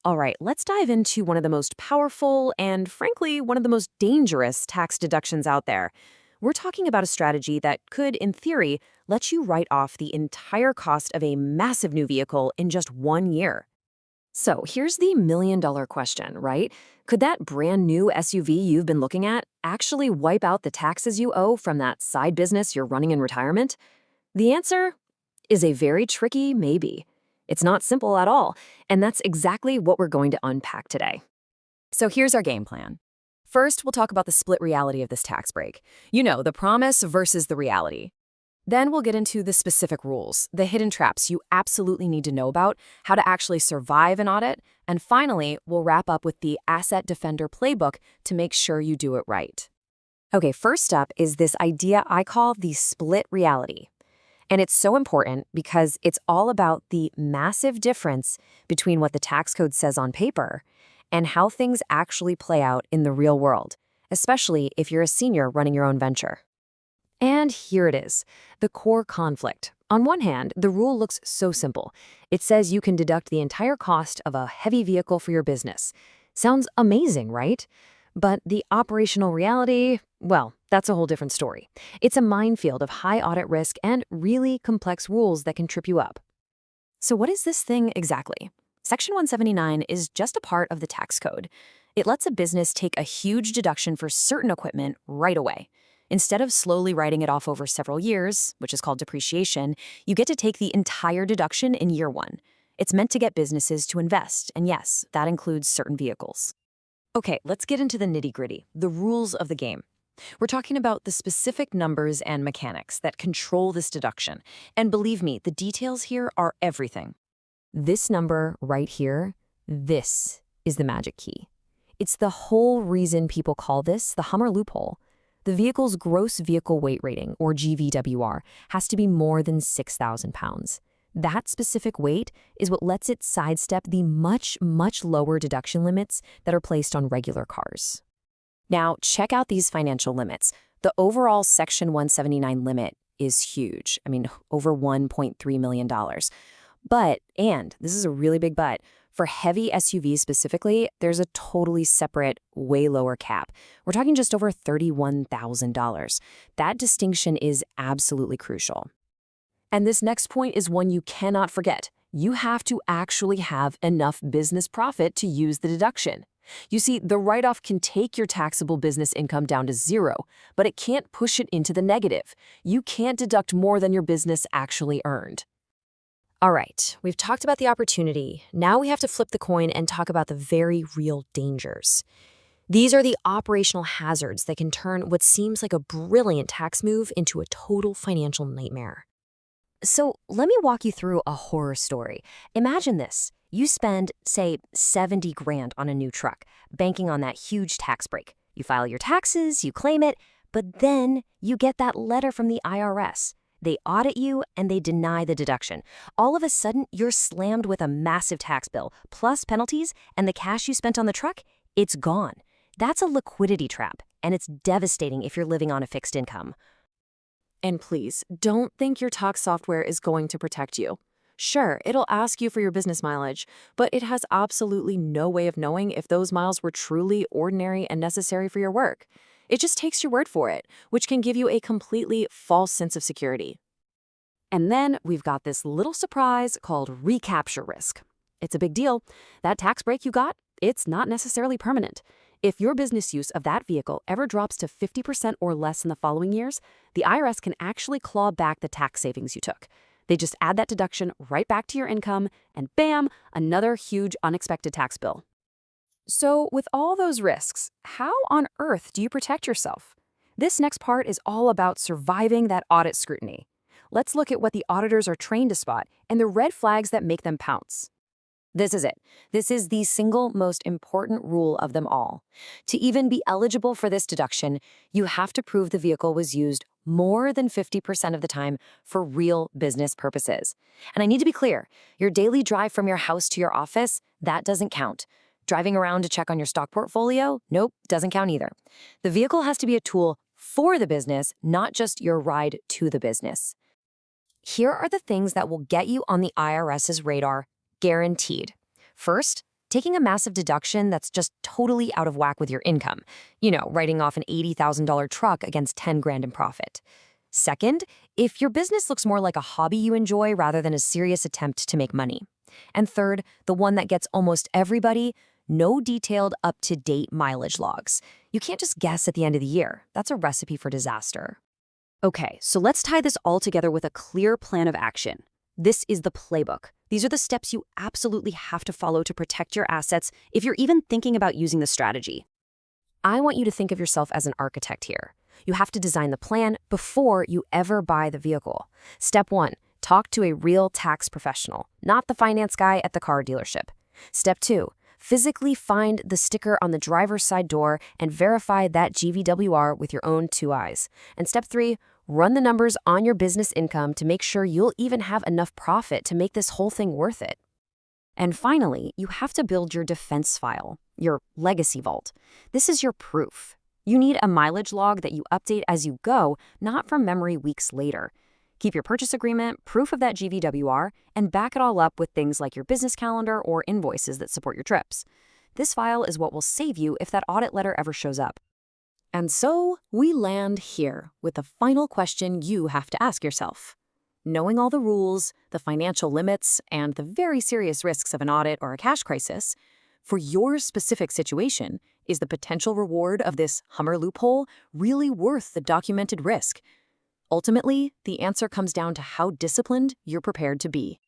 All right, let's dive into one of the most powerful and, frankly, one of the most dangerous tax deductions out there. We're talking about a strategy that could, in theory, let you write off the entire cost of a massive new vehicle in just 1 year. So here's the million-dollar question, right? Could that brand new SUV you've been looking at actually wipe out the taxes you owe from that side business you're running in retirement? The answer is a very tricky maybe. It's not simple at all, and that's exactly what we're going to unpack today. So here's our game plan. First, we'll talk about the split reality of this tax break. You know, the promise versus the reality. Then we'll get into the specific rules, the hidden traps you absolutely need to know about, how to actually survive an audit, and finally, we'll wrap up with the Asset Defender Playbook to make sure you do it right. Okay, first up is this idea I call the split reality. And it's so important because it's all about the massive difference between what the tax code says on paper and how things actually play out in the real world, especially if you're a senior running your own venture. And here it is, the core conflict. On one hand, the rule looks so simple. It says you can deduct the entire cost of a heavy vehicle for your business. Sounds amazing, right? But the operational reality, well, that's a whole different story. It's a minefield of high audit risk and really complex rules that can trip you up. So what is this thing exactly? Section 179 is just a part of the tax code. It lets a business take a huge deduction for certain equipment right away. Instead of slowly writing it off over several years, which is called depreciation, you get to take the entire deduction in year one. It's meant to get businesses to invest, and yes, that includes certain vehicles. Okay, let's get into the nitty-gritty, the rules of the game. We're talking about the specific numbers and mechanics that control this deduction. And believe me, the details here are everything. This number right here, this is the magic key. It's the whole reason people call this the Hummer loophole. The vehicle's gross vehicle weight rating, or GVWR, has to be more than 6,000 pounds. That specific weight is what lets it sidestep the much lower deduction limits that are placed on regular cars. Now, check out these financial limits. The overall Section 179 limit is huge. I mean, over $1.3 million. But, and this is a really big but, for heavy SUVs specifically, there's a totally separate, way lower cap. We're talking just over $31,000. That distinction is absolutely crucial. And this next point is one you cannot forget. You have to actually have enough business profit to use the deduction. You see, the write-off can take your taxable business income down to zero, but it can't push it into the negative. You can't deduct more than your business actually earned. All right, we've talked about the opportunity. Now we have to flip the coin and talk about the very real dangers. These are the operational hazards that can turn what seems like a brilliant tax move into a total financial nightmare. So let me walk you through a horror story. Imagine this. You spend, say, 70 grand on a new truck, banking on that huge tax break. You file your taxes, you claim it, but then you get that letter from the IRS. They audit you and they deny the deduction. All of a sudden, you're slammed with a massive tax bill, plus penalties, and the cash you spent on the truck, it's gone. That's a liquidity trap, and it's devastating if you're living on a fixed income. And please, don't think your tax software is going to protect you. Sure, it'll ask you for your business mileage, but it has absolutely no way of knowing if those miles were truly ordinary and necessary for your work. It just takes your word for it, which can give you a completely false sense of security. And then we've got this little surprise called recapture risk. It's a big deal. That tax break you got, it's not necessarily permanent. If your business use of that vehicle ever drops to 50% or less in the following years, the IRS can actually claw back the tax savings you took. They just add that deduction right back to your income, and bam, another huge unexpected tax bill. So with all those risks, how on earth do you protect yourself? This next part is all about surviving that audit scrutiny. Let's look at what the auditors are trained to spot and the red flags that make them pounce. This is it. This is the single most important rule of them all. To even be eligible for this deduction, you have to prove the vehicle was used more than 50% of the time for real business purposes. And I need to be clear, your daily drive from your house to your office, that doesn't count. Driving around to check on your stock portfolio? Nope, doesn't count either. The vehicle has to be a tool for the business, not just your ride to the business. Here are the things that will get you on the IRS's radar, guaranteed. First, taking a massive deduction that's just totally out of whack with your income. Writing off an $80,000 truck against 10 grand in profit. Second, if your business looks more like a hobby you enjoy rather than a serious attempt to make money. And third, the one that gets almost everybody, no detailed up-to-date mileage logs. You can't just guess at the end of the year. That's a recipe for disaster. Okay, so let's tie this all together with a clear plan of action. This is the playbook. These are the steps you absolutely have to follow to protect your assets if you're even thinking about using the strategy. I want you to think of yourself as an architect here. You have to design the plan before you ever buy the vehicle. Step 1, talk to a real tax professional, not the finance guy at the car dealership. Step 2, physically find the sticker on the driver's side door and verify that GVWR with your own 2 eyes. And step 3, run the numbers on your business income to make sure you'll even have enough profit to make this whole thing worth it. And finally, you have to build your defense file, your legacy vault. This is your proof. You need a mileage log that you update as you go, not from memory weeks later. Keep your purchase agreement, proof of that GVWR, and back it all up with things like your business calendar or invoices that support your trips. This file is what will save you if that audit letter ever shows up. And so we land here with the final question you have to ask yourself. Knowing all the rules, the financial limits, and the very serious risks of an audit or a cash crisis, for your specific situation, is the potential reward of this Hummer loophole really worth the documented risk? Ultimately, the answer comes down to how disciplined you're prepared to be.